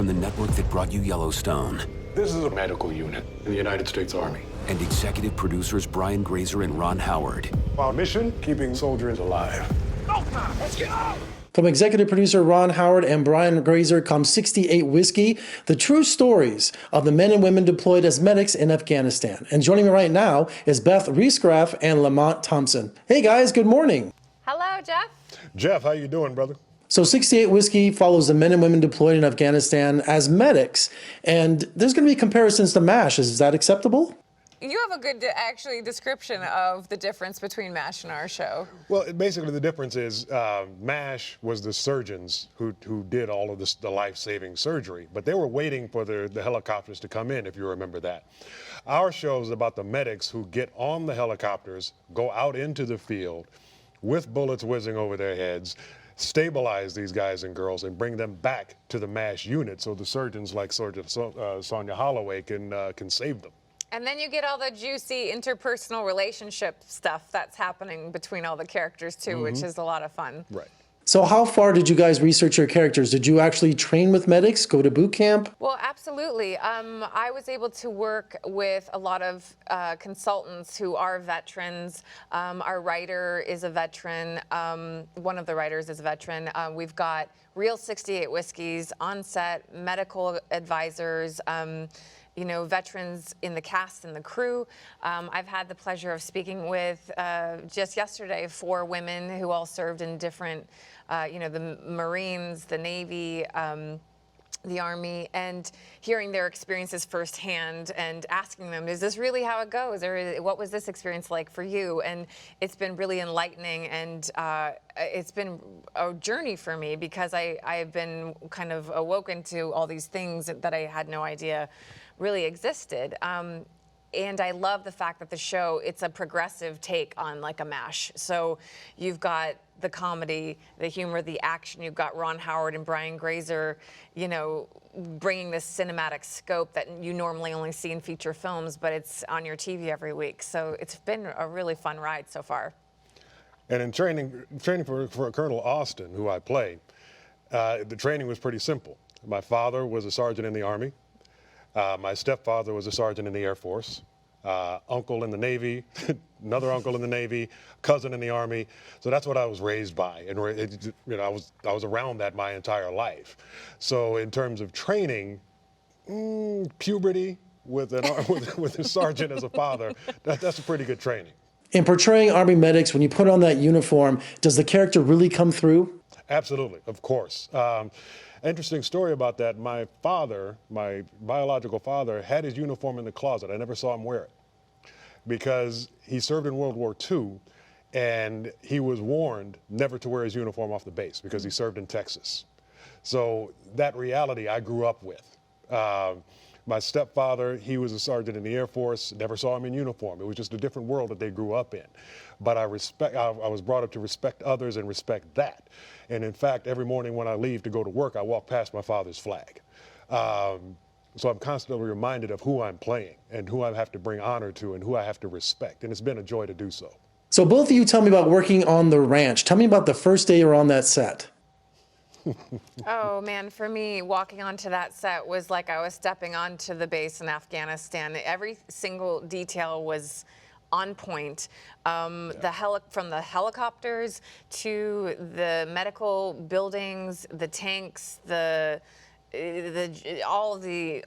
from the network that brought you Yellowstone. This is a medical unit in the United States Army. And executive producers Brian Grazer and Ron Howard. Our mission, keeping soldiers alive. Let's go! From executive producer Ron Howard and Brian Grazer comes 68 Whiskey, the true stories of the men and women deployed as medics in Afghanistan. And joining me right now is Beth Riesgraf and Lamont Thompson. Hey guys, good morning. Hello, Jeff. Jeff, how you doing, brother? So 68 Whiskey follows the men and women deployed in Afghanistan as medics. And there's going to be comparisons to MASH. Is that acceptable? You have a good, actually, description of the difference between MASH and our show. Well, basically the difference is MASH was the surgeons who did all of this, the life-saving surgery, but they were waiting for the helicopters to come in, if you remember that. Our show is about the medics who get on the helicopters, go out into the field with bullets whizzing over their heads, stabilize these guys and girls, and bring them back to the MASH unit so the surgeons like Surgeon Sonia Holloway can save them. And then you get all the juicy interpersonal relationship stuff that's happening between all the characters too, which is a lot of fun. Right. So how far did you guys research your characters? Did you actually train with medics, go to boot camp? Well, absolutely. I was able to work with a lot of consultants who are veterans. Our writer is a veteran. One of the writers is a veteran. We've got real 68 Whiskeys on set, medical advisors, you know, veterans in the cast and the crew. I've had the pleasure of speaking with, just yesterday, 4 women who all served in different, you know, the Marines, the Navy, the Army, and hearing their experiences firsthand and asking them, is this really how it goes? Or what was this experience like for you? And it's been really enlightening, and it's been a journey for me because I've been kind of awoken to all these things that I had no idea really existed. And I love the fact that the show, it's a progressive take on like a MASH. So you've got the comedy, the humor, the action. You've got Ron Howard and Brian Grazer, you know, bringing this cinematic scope that you normally only see in feature films, but it's on your TV every week. So it's been a really fun ride so far. And in training for Colonel Austin, who I play, the training was pretty simple. My father was a sergeant in the Army. My stepfather was a sergeant in the Air Force, uncle in the Navy, another uncle in the Navy, cousin in the Army. So that's what I was raised by, and you know, I was around that my entire life. So in terms of training, puberty with a sergeant as a father, that's a pretty good training. In portraying Army medics, when you put on that uniform, does the character really come through? Absolutely, of course. Interesting story about that. My father, my biological father, had his uniform in the closet. I never saw him wear it because he served in World War II, and he was warned never to wear his uniform off the base because he served in Texas. So that reality I grew up with. My stepfather, he was a sergeant in the Air Force, never saw him in uniform. It was just a different world that they grew up in. But I was brought up to respect others and respect that. And in fact, every morning when I leave to go to work, I walk past my father's flag. So I'm constantly reminded of who I'm playing and who I have to bring honor to and who I have to respect. And it's been a joy to do so. So both of you tell me about working on the ranch. Tell me about the first day you're on that set. Oh man, for me, walking onto that set was like I was stepping onto the base in Afghanistan. Every single detail was on point. From the helicopters to the medical buildings, the tanks, all of the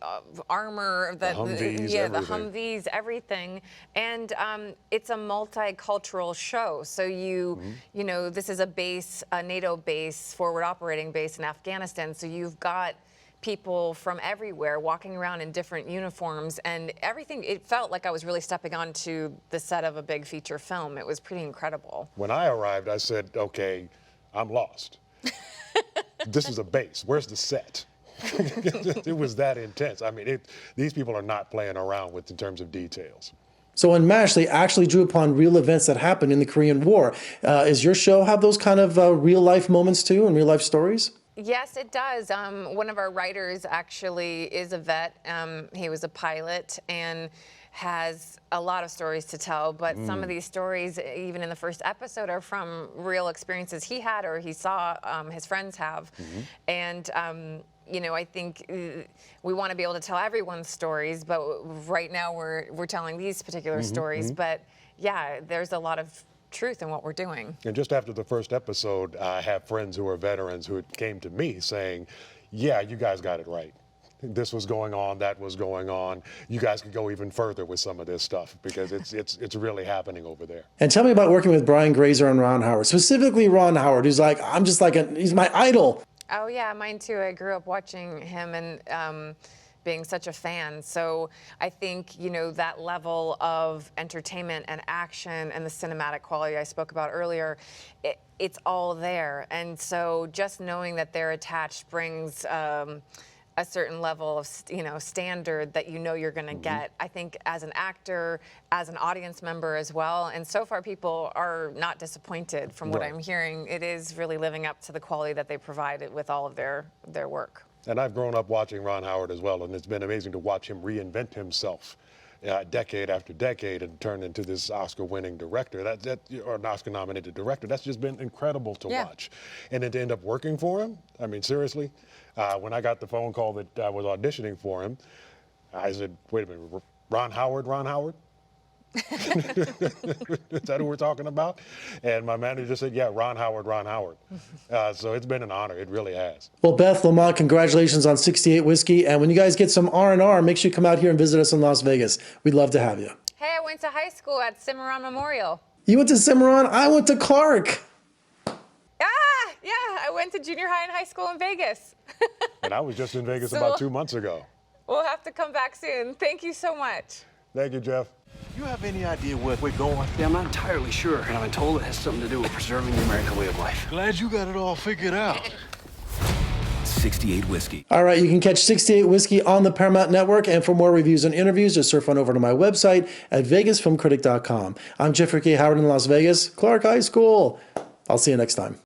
armor, the Humvees, everything. And it's a multicultural show. So you know, this is a base, a NATO base, forward operating base in Afghanistan. So you've got people from everywhere walking around in different uniforms, and everything. It felt like I was really stepping onto the set of a big feature film. It was pretty incredible. When I arrived, I said, okay, I'm lost. This is a base. Where's the set? It was that intense. I mean, these people are not playing around with in terms of details. So in MASH, they actually drew upon real events that happened in the Korean War. Is your show have those kind of real life moments too, and real life stories? Yes, it does. One of our writers actually is a vet. He was a pilot and has a lot of stories to tell, but some of these stories, even in the first episode, are from real experiences he had or he saw his friends have. And you know, I think we want to be able to tell everyone's stories, but right now we're telling these particular stories. But yeah, there's a lot of truth in what we're doing. And just after the first episode, I have friends who are veterans who came to me saying, yeah, you guys got it right. This was going on, that was going on. You guys could go even further with some of this stuff because it's really happening over there. And tell me about working with Brian Grazer and Ron Howard, specifically Ron Howard, who's like, he's my idol. Oh yeah, mine too. I grew up watching him and being such a fan. So I think, you know, that level of entertainment and action and the cinematic quality I spoke about earlier, it's all there. And so just knowing that they're attached brings a certain level of, you know, standard that you know you're going to get. I think as an actor, as an audience member as well, and so far people are not disappointed from what I'm hearing. It is really living up to the quality that they provided with all of their work. And I've grown up watching Ron Howard as well, and it's been amazing to watch him reinvent himself decade after decade and turn into this Oscar-winning director, or an Oscar-nominated director. That's just been incredible to watch. And then to end up working for him, I mean, seriously, when I got the phone call that I was auditioning for him, I said, wait a minute, Ron Howard? Is that who we're talking about? And my manager said, yeah, Ron Howard. So it's been an honor. It really has. Well, Beth, Lamont, congratulations on 68 Whiskey. And when you guys get some R&R, make sure you come out here and visit us in Las Vegas. We'd love to have you. Hey, I went to high school at Cimarron Memorial. You went to Cimarron? I went to Clark. Yeah, I went to junior high and high school in Vegas. And I was just in Vegas about 2 months ago. We'll have to come back soon. Thank you so much. Thank you, Jeff. You have any idea where we're going? Yeah, I'm not entirely sure, and I've been told it has something to do with preserving the American way of life. Glad you got it all figured out. 68 Whiskey. All right, you can catch 68 Whiskey on the Paramount Network, and for more reviews and interviews, just surf on over to my website at vegasfilmcritic.com. I'm Jeffrey K. Howard in Las Vegas, Clark High School. I'll see you next time.